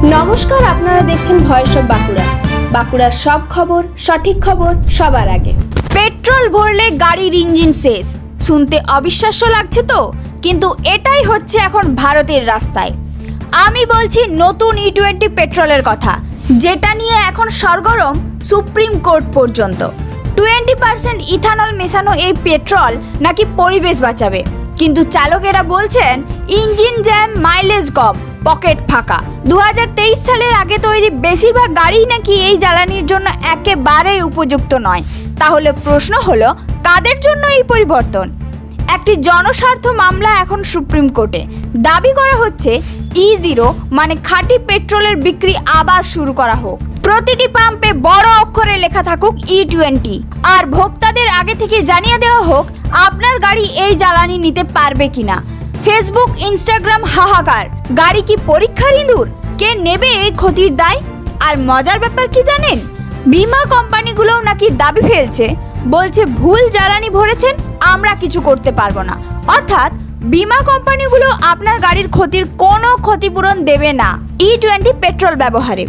নমস্কার, আপনারা দেখছেন ভয়েস অফ বাঁকুড়া। বাঁকুড়ার সব খবর, সঠিক খবর সবার আগে। পেট্রোল ভরলে গাড়ির ইঞ্জিন শেষ, শুনতে অবিশ্বাস্য লাগছে তো, কিন্তু এটাই হচ্ছে এখন ভারতের রাস্তায়। আমি বলছি নতুন E20 পেট্রোলের কথা, যেটা নিয়ে এখন সরগরম সুপ্রিম কোর্ট পর্যন্ত। 20% ইথানল মেশানো এই পেট্রোল নাকি পরিবেশ বাঁচাবে, কিন্তু চালকেরা বলছেন ইঞ্জিন জ্যাম, মাইলেজ কম, পকেট ফাঁকা। 2023 সালের আগে তৈরি বেশিরভাগ গাড়ি নাকি এই জ্বালানির জন্য একেবারেই উপযুক্ত নয়। তাহলে প্রশ্ন হলো, কাদের জন্য এই পরিবর্তন? একটি জনস্বার্থ মামলা এখন সুপ্রিম কোর্টে। দাবি করা হচ্ছে E0 মানে খাঁটি পেট্রোলের বিক্রি আবার শুরু করা হোক। প্রতিটি পাম্পে বড় অক্ষরে লেখা থাকুক E20, আর ভোক্তাদের আগে থেকে জানিয়ে দেওয়া হোক আপনার গাড়ি এই জ্বালানি নিতে পারবে কিনা। ফেসবুক, ইনস্টাগ্রাম হাহাকার, গাড়ি কি পরীক্ষার ইঁদুর? কে নেবে এই ক্ষতির দায়? আর মজার ব্যাপার কি জানেন, বীমা কোম্পানিগুলোও নাকি দাবি ফেলছে, বলছে ভুল জ্বালানি ভরেছেন, আমরা কিছু করতে পারবো না। অর্থাৎ বীমা কোম্পানিগুলো আপনার গাড়ির ক্ষতির কোনো ক্ষতিপূরণ দেবে না E20 পেট্রোল ব্যবহারে।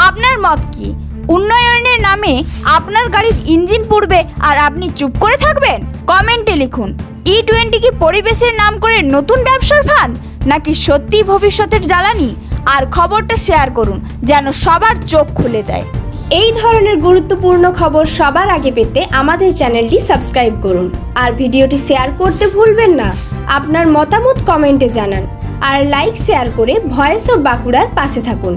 আপনার মত কি? উন্নয়নের নামে আপনার গাড়ির ইঞ্জিন পুড়বে আর আপনি চুপ করে থাকবেন? কমেন্টে লিখুন, E20 কি পরিবেশের নাম করে নতুন ব্যবসার ফাঁদ, নাকি সত্যি ভবিষ্যতের জ্বালানি? আর খবরটা শেয়ার করুন যেন সবার চোখ খুলে যায়। এই ধরনের গুরুত্বপূর্ণ খবর সবার আগে পেতে আমাদের চ্যানেলটি সাবস্ক্রাইব করুন, আর ভিডিওটি শেয়ার করতে ভুলবেন না। আপনার মতামত কমেন্টে জানান, আর লাইক শেয়ার করে ভয়েস অফ বাঁকুড়ার পাশে থাকুন।